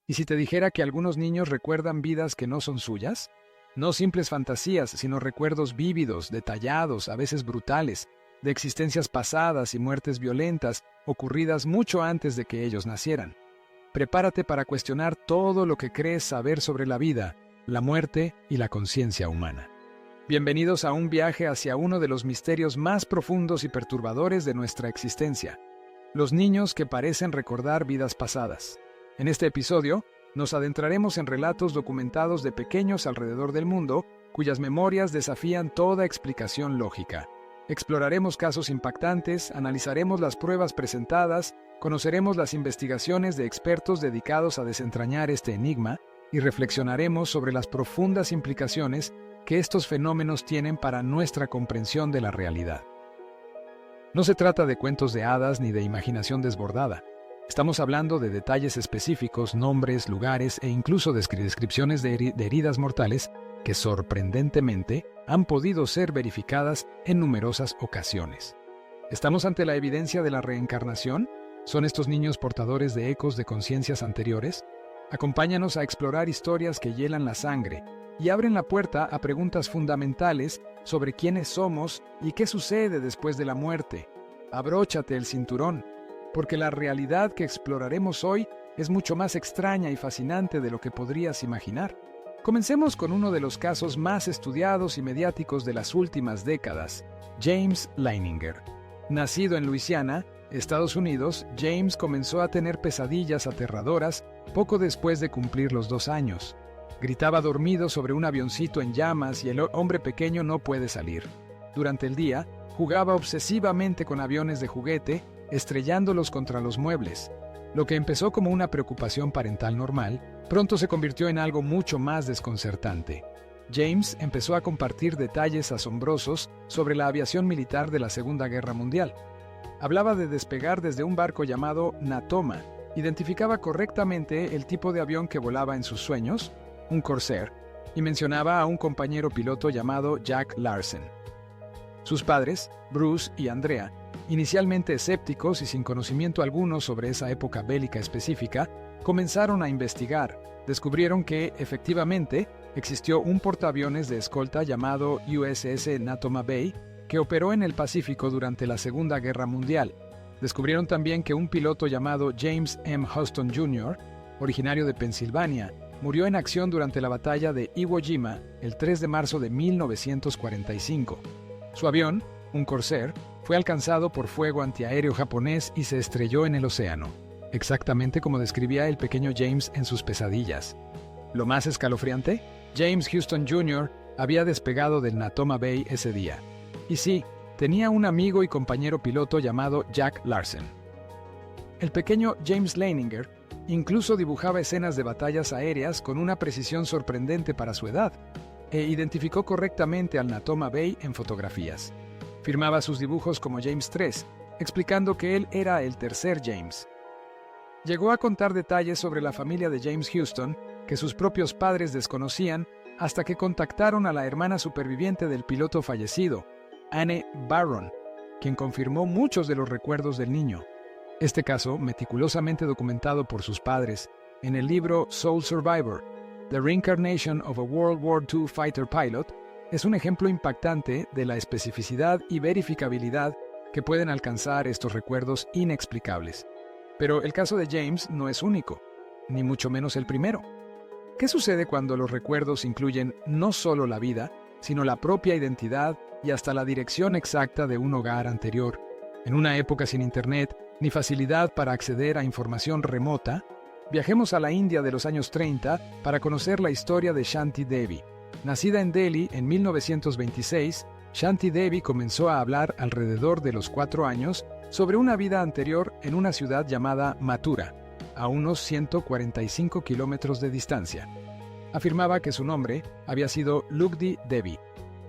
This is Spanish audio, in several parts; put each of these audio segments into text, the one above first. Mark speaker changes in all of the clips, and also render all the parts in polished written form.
Speaker 1: ¿Y si te dijera que algunos niños recuerdan vidas que no son suyas? No simples fantasías, sino recuerdos vívidos, detallados, a veces brutales, de existencias pasadas y muertes violentas ocurridas mucho antes de que ellos nacieran. Prepárate para cuestionar todo lo que crees saber sobre la vida, la muerte y la conciencia humana. Bienvenidos a un viaje hacia uno de los misterios más profundos y perturbadores de nuestra existencia: los niños que parecen recordar vidas pasadas. En este episodio, nos adentraremos en relatos documentados de pequeños alrededor del mundo, cuyas memorias desafían toda explicación lógica. Exploraremos casos impactantes, analizaremos las pruebas presentadas, conoceremos las investigaciones de expertos dedicados a desentrañar este enigma y reflexionaremos sobre las profundas implicaciones que estos fenómenos tienen para nuestra comprensión de la realidad. No se trata de cuentos de hadas ni de imaginación desbordada. Estamos hablando de detalles específicos, nombres, lugares e incluso descripciones de heridas mortales que sorprendentemente han podido ser verificadas en numerosas ocasiones. ¿Estamos ante la evidencia de la reencarnación? ¿Son estos niños portadores de ecos de conciencias anteriores? Acompáñanos a explorar historias que hielan la sangre y abren la puerta a preguntas fundamentales sobre quiénes somos y qué sucede después de la muerte. Abróchate el cinturón, porque la realidad que exploraremos hoy es mucho más extraña y fascinante de lo que podrías imaginar. Comencemos con uno de los casos más estudiados y mediáticos de las últimas décadas: James Leininger. Nacido en Luisiana, Estados Unidos, James comenzó a tener pesadillas aterradoras poco después de cumplir los 2 años. Gritaba dormido sobre un avioncito en llamas y el hombre pequeño no puede salir. Durante el día, jugaba obsesivamente con aviones de juguete, estrellándolos contra los muebles. Lo que empezó como una preocupación parental normal, pronto se convirtió en algo mucho más desconcertante. James empezó a compartir detalles asombrosos sobre la aviación militar de la Segunda Guerra Mundial. Hablaba de despegar desde un barco llamado Natoma, identificaba correctamente el tipo de avión que volaba en sus sueños, un Corsair, y mencionaba a un compañero piloto llamado Jack Larsen. Sus padres, Bruce y Andrea, inicialmente escépticos y sin conocimiento alguno sobre esa época bélica específica, comenzaron a investigar. Descubrieron que, efectivamente, existió un portaaviones de escolta llamado USS Natoma Bay que operó en el Pacífico durante la Segunda Guerra Mundial. Descubrieron también que un piloto llamado James M. Houston Jr., originario de Pensilvania, murió en acción durante la batalla de Iwo Jima el 3 de marzo de 1945. Su avión, un Corsair, fue alcanzado por fuego antiaéreo japonés y se estrelló en el océano, exactamente como describía el pequeño James en sus pesadillas. Lo más escalofriante, James Houston Jr. había despegado del Natoma Bay ese día. Y sí, tenía un amigo y compañero piloto llamado Jack Larsen. El pequeño James Leininger incluso dibujaba escenas de batallas aéreas con una precisión sorprendente para su edad, e identificó correctamente al Natoma Bay en fotografías. Firmaba sus dibujos como James III, explicando que él era el tercer James. Llegó a contar detalles sobre la familia de James Houston que sus propios padres desconocían hasta que contactaron a la hermana superviviente del piloto fallecido, Anne Barron, quien confirmó muchos de los recuerdos del niño. Este caso, meticulosamente documentado por sus padres en el libro Soul Survivor: The Reincarnation of a World War II Fighter Pilot, es un ejemplo impactante de la especificidad y verificabilidad que pueden alcanzar estos recuerdos inexplicables. Pero el caso de James no es único, ni mucho menos el primero. ¿Qué sucede cuando los recuerdos incluyen no solo la vida, sino la propia identidad y hasta la dirección exacta de un hogar anterior? En una época sin internet ni facilidad para acceder a información remota, viajemos a la India de los años 30 para conocer la historia de Shanti Devi. Nacida en Delhi en 1926, Shanti Devi comenzó a hablar alrededor de los 4 años sobre una vida anterior en una ciudad llamada Mathura, a unos 145 kilómetros de distancia. Afirmaba que su nombre había sido Lugdi Devi,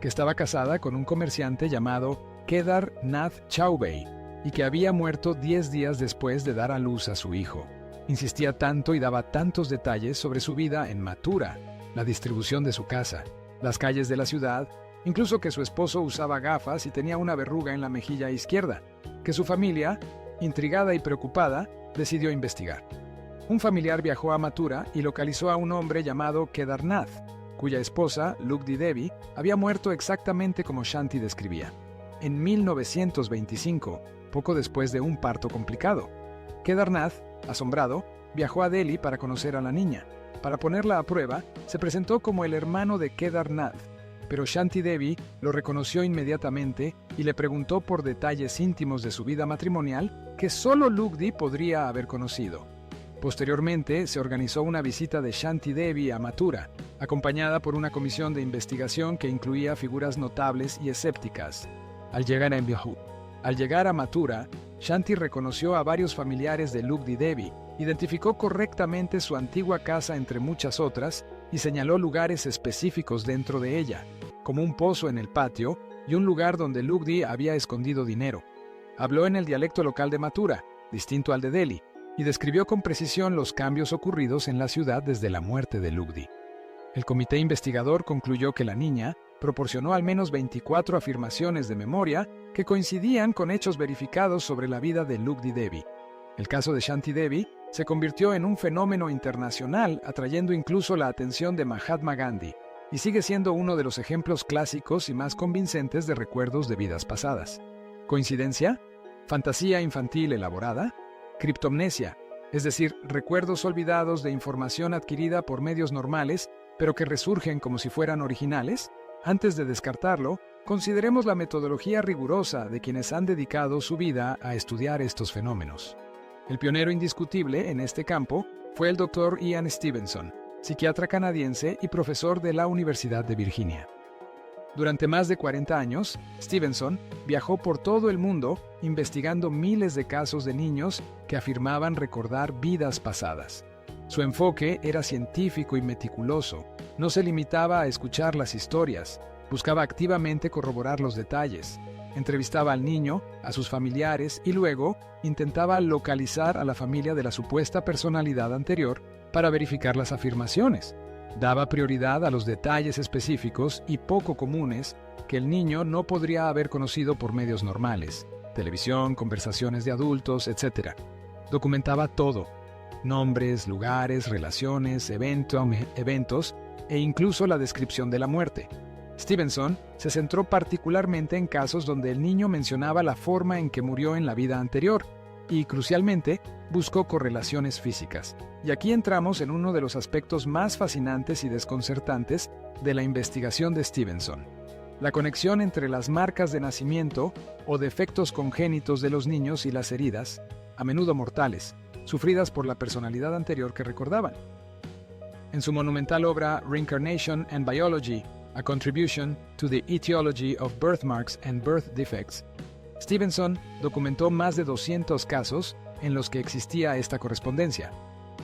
Speaker 1: que estaba casada con un comerciante llamado Kedar Nath Chaubey y que había muerto 10 días después de dar a luz a su hijo. Insistía tanto y daba tantos detalles sobre su vida en Mathura, la distribución de su casa, las calles de la ciudad, incluso que su esposo usaba gafas y tenía una verruga en la mejilla izquierda, que su familia, intrigada y preocupada, decidió investigar. Un familiar viajó a Mathura y localizó a un hombre llamado Kedarnath, cuya esposa, Lugdi Devi, había muerto exactamente como Shanti describía, en 1925, poco después de un parto complicado. Kedarnath, asombrado, viajó a Delhi para conocer a la niña. Para ponerla a prueba, se presentó como el hermano de Kedarnath, pero Shanti Devi lo reconoció inmediatamente y le preguntó por detalles íntimos de su vida matrimonial que solo Lugdi podría haber conocido. Posteriormente, se organizó una visita de Shanti Devi a Mathura, acompañada por una comisión de investigación que incluía figuras notables y escépticas. Al llegar a Mathura, Shanti reconoció a varios familiares de Lugdi Devi, identificó correctamente su antigua casa entre muchas otras y señaló lugares específicos dentro de ella, como un pozo en el patio y un lugar donde Lugdi había escondido dinero. Habló en el dialecto local de Mathura, distinto al de Delhi, y describió con precisión los cambios ocurridos en la ciudad desde la muerte de Lugdi. El comité investigador concluyó que la niña proporcionó al menos 24 afirmaciones de memoria que coincidían con hechos verificados sobre la vida de Lugdi Devi. El caso de Shanti Devi se convirtió en un fenómeno internacional, atrayendo incluso la atención de Mahatma Gandhi, y sigue siendo uno de los ejemplos clásicos y más convincentes de recuerdos de vidas pasadas. ¿Coincidencia? ¿Fantasía infantil elaborada? Criptomnesia, es decir, recuerdos olvidados de información adquirida por medios normales, pero que resurgen como si fueran originales. Antes de descartarlo, consideremos la metodología rigurosa de quienes han dedicado su vida a estudiar estos fenómenos. El pionero indiscutible en este campo fue el Dr. Ian Stevenson, psiquiatra canadiense y profesor de la Universidad de Virginia. Durante más de 40 años, Stevenson viajó por todo el mundo investigando miles de casos de niños que afirmaban recordar vidas pasadas. Su enfoque era científico y meticuloso. No se limitaba a escuchar las historias, buscaba activamente corroborar los detalles. Entrevistaba al niño, a sus familiares y luego intentaba localizar a la familia de la supuesta personalidad anterior para verificar las afirmaciones. Daba prioridad a los detalles específicos y poco comunes que el niño no podría haber conocido por medios normales, televisión, conversaciones de adultos, etc. Documentaba todo: nombres, lugares, relaciones, eventos e incluso la descripción de la muerte. Stevenson se centró particularmente en casos donde el niño mencionaba la forma en que murió en la vida anterior y, crucialmente, buscó correlaciones físicas. Y aquí entramos en uno de los aspectos más fascinantes y desconcertantes de la investigación de Stevenson: la conexión entre las marcas de nacimiento o defectos congénitos de los niños y las heridas, a menudo mortales, sufridas por la personalidad anterior que recordaban. En su monumental obra Reincarnation and Biology, A Contribution to the Etiology of Birthmarks and Birth Defects, Stevenson documentó más de 200 casos en los que existía esta correspondencia.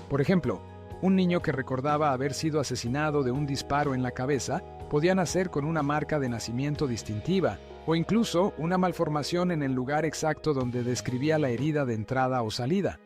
Speaker 1: Por ejemplo, un niño que recordaba haber sido asesinado de un disparo en la cabeza podía nacer con una marca de nacimiento distintiva, o incluso una malformación en el lugar exacto donde describía la herida de entrada o salida.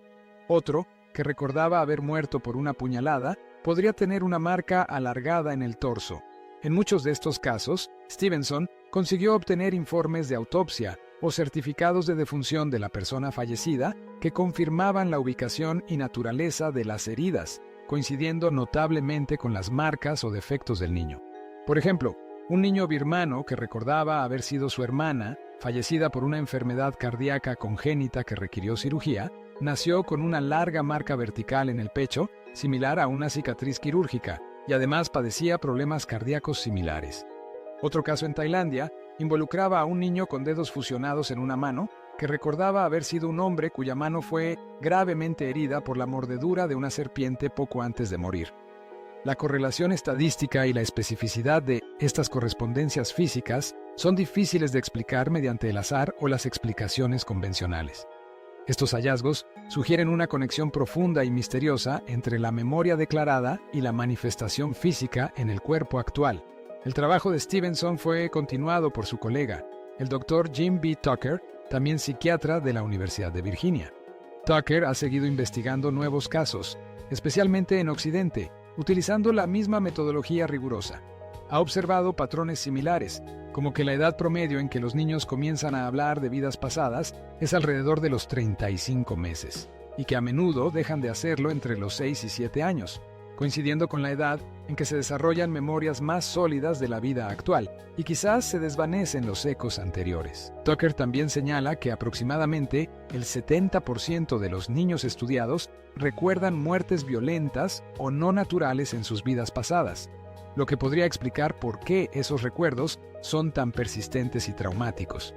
Speaker 1: Otro, que recordaba haber muerto por una puñalada, podría tener una marca alargada en el torso. En muchos de estos casos, Stevenson consiguió obtener informes de autopsia o certificados de defunción de la persona fallecida que confirmaban la ubicación y naturaleza de las heridas, coincidiendo notablemente con las marcas o defectos del niño. Por ejemplo, un niño birmano que recordaba haber sido su hermana, fallecida por una enfermedad cardíaca congénita que requirió cirugía, nació con una larga marca vertical en el pecho, similar a una cicatriz quirúrgica, y además padecía problemas cardíacos similares. Otro caso en Tailandia involucraba a un niño con dedos fusionados en una mano, que recordaba haber sido un hombre cuya mano fue gravemente herida por la mordedura de una serpiente poco antes de morir. La correlación estadística y la especificidad de estas correspondencias físicas son difíciles de explicar mediante el azar o las explicaciones convencionales. Estos hallazgos sugieren una conexión profunda y misteriosa entre la memoria declarada y la manifestación física en el cuerpo actual. El trabajo de Stevenson fue continuado por su colega, el Dr. Jim B. Tucker, también psiquiatra de la Universidad de Virginia. Tucker ha seguido investigando nuevos casos, especialmente en Occidente, utilizando la misma metodología rigurosa. Ha observado patrones similares, como que la edad promedio en que los niños comienzan a hablar de vidas pasadas es alrededor de los 35 meses. y que a menudo dejan de hacerlo entre los 6 y 7 años, coincidiendo con la edad en que se desarrollan memorias más sólidas de la vida actual y quizás se desvanecen los ecos anteriores. Tucker también señala que aproximadamente el 70% de los niños estudiados recuerdan muertes violentas o no naturales en sus vidas pasadas, lo que podría explicar por qué esos recuerdos son tan persistentes y traumáticos.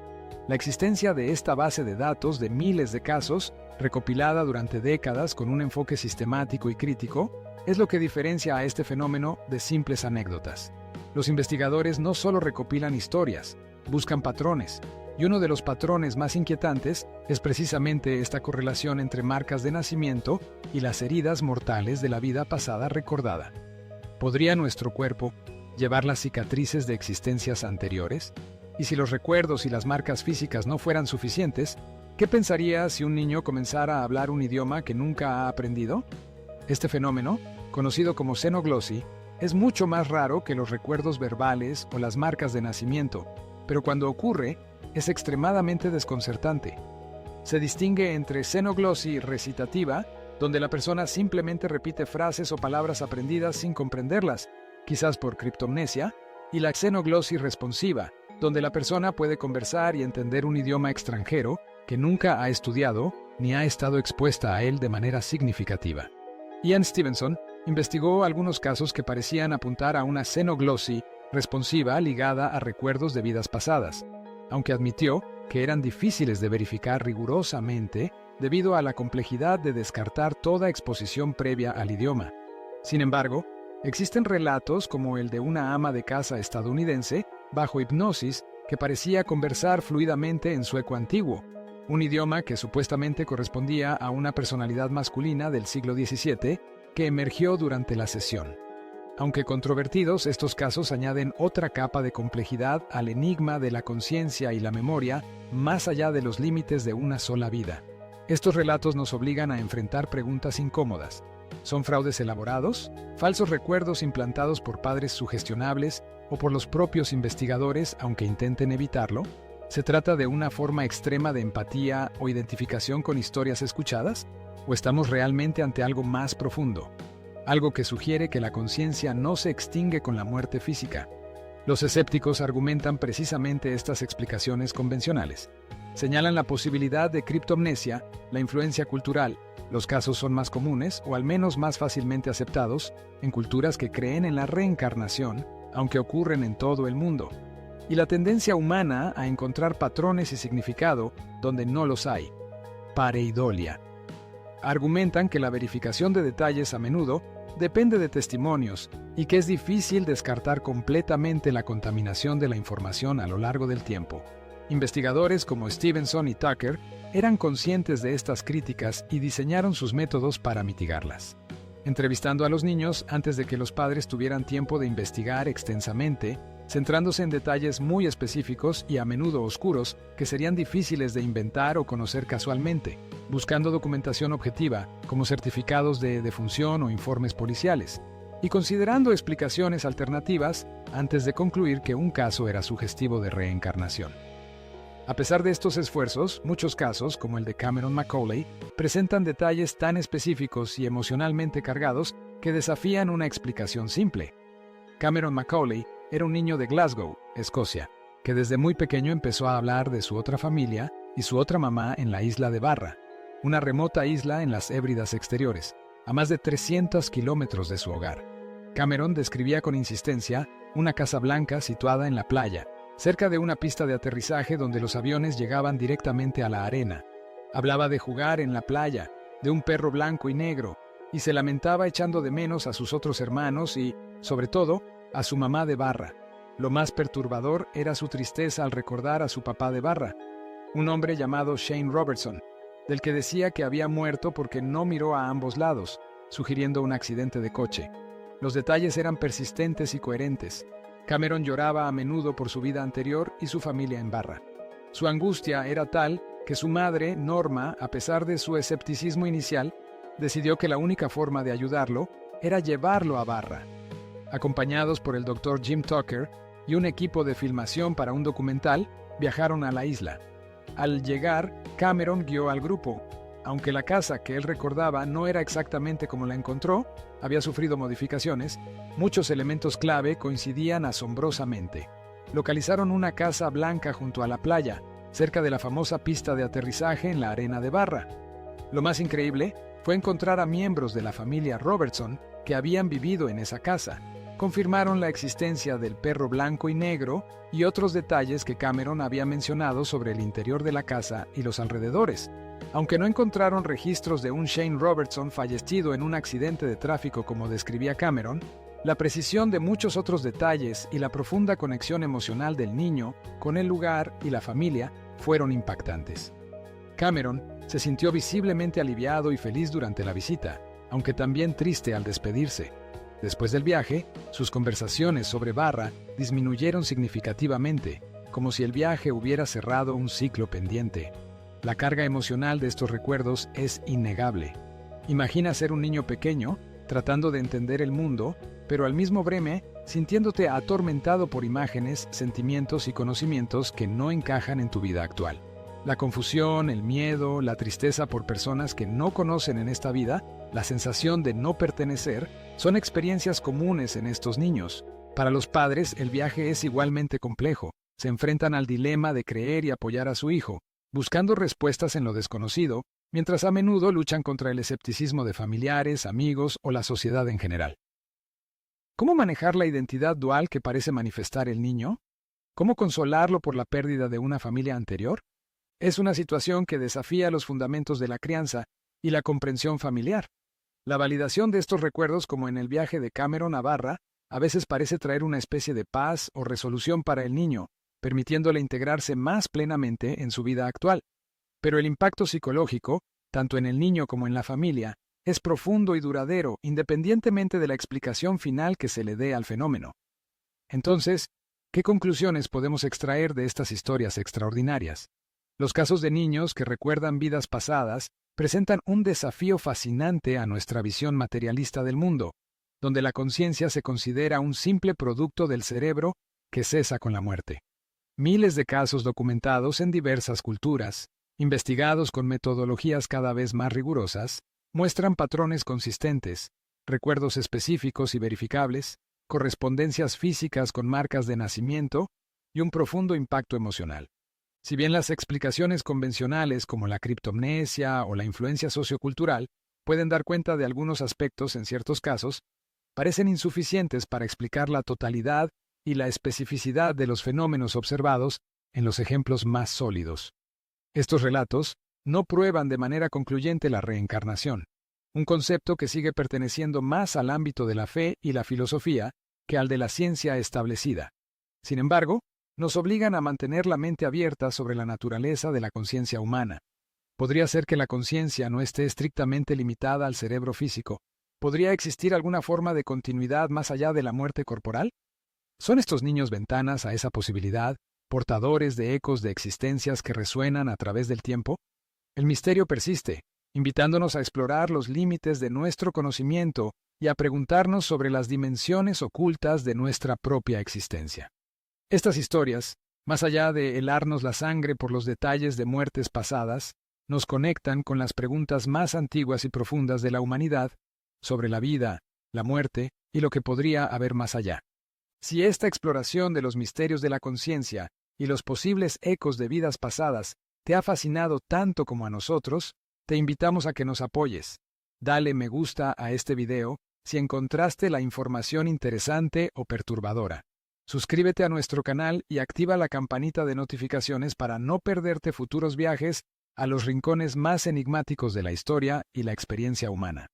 Speaker 1: La existencia de esta base de datos de miles de casos, recopilada durante décadas con un enfoque sistemático y crítico, es lo que diferencia a este fenómeno de simples anécdotas. Los investigadores no solo recopilan historias, buscan patrones, y uno de los patrones más inquietantes es precisamente esta correlación entre marcas de nacimiento y las heridas mortales de la vida pasada recordada. ¿Podría nuestro cuerpo llevar las cicatrices de existencias anteriores? Y si los recuerdos y las marcas físicas no fueran suficientes, ¿qué pensaría si un niño comenzara a hablar un idioma que nunca ha aprendido? Este fenómeno, conocido como xenoglosia, es mucho más raro que los recuerdos verbales o las marcas de nacimiento, pero cuando ocurre, es extremadamente desconcertante. Se distingue entre xenoglosia recitativa, donde la persona simplemente repite frases o palabras aprendidas sin comprenderlas, quizás por criptomnesia, y la xenoglosia responsiva, donde la persona puede conversar y entender un idioma extranjero que nunca ha estudiado ni ha estado expuesta a él de manera significativa. Ian Stevenson investigó algunos casos que parecían apuntar a una xenoglosia responsiva ligada a recuerdos de vidas pasadas, aunque admitió que eran difíciles de verificar rigurosamente debido a la complejidad de descartar toda exposición previa al idioma. Sin embargo, existen relatos como el de una ama de casa estadounidense bajo hipnosis que parecía conversar fluidamente en sueco antiguo, un idioma que supuestamente correspondía a una personalidad masculina del siglo XVII que emergió durante la sesión. Aunque controvertidos, estos casos añaden otra capa de complejidad al enigma de la conciencia y la memoria más allá de los límites de una sola vida. Estos relatos nos obligan a enfrentar preguntas incómodas. ¿Son fraudes elaborados? ¿Falsos recuerdos implantados por padres sugestionables o por los propios investigadores, aunque intenten evitarlo? ¿Se trata de una forma extrema de empatía o identificación con historias escuchadas? ¿O estamos realmente ante algo más profundo? Algo que sugiere que la conciencia no se extingue con la muerte física. Los escépticos argumentan precisamente estas explicaciones convencionales. Señalan la posibilidad de criptomnesia, la influencia cultural. Los casos son más comunes, o al menos más fácilmente aceptados, en culturas que creen en la reencarnación, aunque ocurren en todo el mundo. Y la tendencia humana a encontrar patrones y significado donde no los hay. Pareidolia. Argumentan que la verificación de detalles a menudo depende de testimonios y que es difícil descartar completamente la contaminación de la información a lo largo del tiempo. Investigadores como Stevenson y Tucker eran conscientes de estas críticas y diseñaron sus métodos para mitigarlas. Entrevistando a los niños antes de que los padres tuvieran tiempo de investigar extensamente, centrándose en detalles muy específicos y a menudo oscuros que serían difíciles de inventar o conocer casualmente, buscando documentación objetiva, como certificados de defunción o informes policiales, y considerando explicaciones alternativas antes de concluir que un caso era sugestivo de reencarnación. A pesar de estos esfuerzos, muchos casos, como el de Cameron Macaulay, presentan detalles tan específicos y emocionalmente cargados que desafían una explicación simple. Cameron Macaulay era un niño de Glasgow, Escocia, que desde muy pequeño empezó a hablar de su otra familia y su otra mamá en la isla de Barra, una remota isla en las Hébridas exteriores, a más de 300 kilómetros de su hogar. Cameron describía con insistencia una casa blanca situada en la playa, cerca de una pista de aterrizaje donde los aviones llegaban directamente a la arena. Hablaba de jugar en la playa, de un perro blanco y negro, y se lamentaba echando de menos a sus otros hermanos y, sobre todo, a su mamá de Barra. Lo más perturbador era su tristeza al recordar a su papá de Barra, un hombre llamado Shane Robertson, del que decía que había muerto porque no miró a ambos lados, sugiriendo un accidente de coche. Los detalles eran persistentes y coherentes. Cameron lloraba a menudo por su vida anterior y su familia en Barra. Su angustia era tal que su madre, Norma, a pesar de su escepticismo inicial, decidió que la única forma de ayudarlo era llevarlo a Barra. Acompañados por el Dr. Jim Tucker y un equipo de filmación para un documental, viajaron a la isla. Al llegar, Cameron guió al grupo, Aunque la casa que él recordaba no era exactamente como la encontró, había sufrido modificaciones, muchos elementos clave coincidían asombrosamente. Localizaron una casa blanca junto a la playa, cerca de la famosa pista de aterrizaje en la arena de barra. Lo más increíble fue encontrar a miembros de la familia Robertson que habían vivido en esa casa. Confirmaron la existencia del perro blanco y negro y otros detalles que Cameron había mencionado sobre el interior de la casa y los alrededores. Aunque no encontraron registros de un Shane Robertson fallecido en un accidente de tráfico como describía Cameron, la precisión de muchos otros detalles y la profunda conexión emocional del niño con el lugar y la familia fueron impactantes. Cameron se sintió visiblemente aliviado y feliz durante la visita, aunque también triste al despedirse. Después del viaje, sus conversaciones sobre Barra disminuyeron significativamente, como si el viaje hubiera cerrado un ciclo pendiente. La carga emocional de estos recuerdos es innegable. Imagina ser un niño pequeño, tratando de entender el mundo, pero al mismo breme, sintiéndote atormentado por imágenes, sentimientos y conocimientos que no encajan en tu vida actual. La confusión, el miedo, la tristeza por personas que no conocen en esta vida, la sensación de no pertenecer, son experiencias comunes en estos niños. Para los padres, el viaje es igualmente complejo. Se enfrentan al dilema de creer y apoyar a su hijo, buscando respuestas en lo desconocido, mientras a menudo luchan contra el escepticismo de familiares, amigos o la sociedad en general. ¿Cómo manejar la identidad dual que parece manifestar el niño? ¿Cómo consolarlo por la pérdida de una familia anterior? Es una situación que desafía los fundamentos de la crianza y la comprensión familiar. La validación de estos recuerdos, como en el viaje de Cameron a Barra, a veces parece traer una especie de paz o resolución para el niño, permitiéndole integrarse más plenamente en su vida actual. Pero el impacto psicológico, tanto en el niño como en la familia, es profundo y duradero, independientemente de la explicación final que se le dé al fenómeno. Entonces, ¿qué conclusiones podemos extraer de estas historias extraordinarias? Los casos de niños que recuerdan vidas pasadas presentan un desafío fascinante a nuestra visión materialista del mundo, donde la conciencia se considera un simple producto del cerebro que cesa con la muerte. Miles de casos documentados en diversas culturas, investigados con metodologías cada vez más rigurosas, muestran patrones consistentes, recuerdos específicos y verificables, correspondencias físicas con marcas de nacimiento y un profundo impacto emocional. Si bien las explicaciones convencionales como la criptomnesia o la influencia sociocultural pueden dar cuenta de algunos aspectos en ciertos casos, parecen insuficientes para explicar la totalidad y la especificidad de los fenómenos observados en los ejemplos más sólidos. Estos relatos no prueban de manera concluyente la reencarnación, un concepto que sigue perteneciendo más al ámbito de la fe y la filosofía que al de la ciencia establecida. Sin embargo, nos obligan a mantener la mente abierta sobre la naturaleza de la conciencia humana. Podría ser que la conciencia no esté estrictamente limitada al cerebro físico. ¿Podría existir alguna forma de continuidad más allá de la muerte corporal? ¿Son estos niños ventanas a esa posibilidad, portadores de ecos de existencias que resuenan a través del tiempo? El misterio persiste, invitándonos a explorar los límites de nuestro conocimiento y a preguntarnos sobre las dimensiones ocultas de nuestra propia existencia. Estas historias, más allá de helarnos la sangre por los detalles de muertes pasadas, nos conectan con las preguntas más antiguas y profundas de la humanidad sobre la vida, la muerte y lo que podría haber más allá. Si esta exploración de los misterios de la conciencia y los posibles ecos de vidas pasadas te ha fascinado tanto como a nosotros, te invitamos a que nos apoyes. Dale me gusta a este video si encontraste la información interesante o perturbadora. Suscríbete a nuestro canal y activa la campanita de notificaciones para no perderte futuros viajes a los rincones más enigmáticos de la historia y la experiencia humana.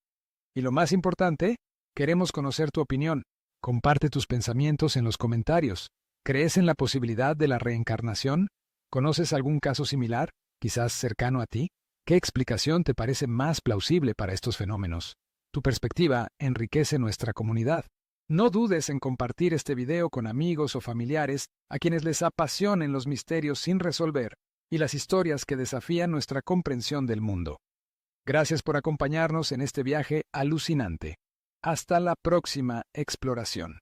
Speaker 1: Y lo más importante, queremos conocer tu opinión. Comparte tus pensamientos en los comentarios. ¿Crees en la posibilidad de la reencarnación? ¿Conoces algún caso similar, quizás cercano a ti? ¿Qué explicación te parece más plausible para estos fenómenos? Tu perspectiva enriquece nuestra comunidad. No dudes en compartir este video con amigos o familiares a quienes les apasionen los misterios sin resolver y las historias que desafían nuestra comprensión del mundo. Gracias por acompañarnos en este viaje alucinante. Hasta la próxima exploración.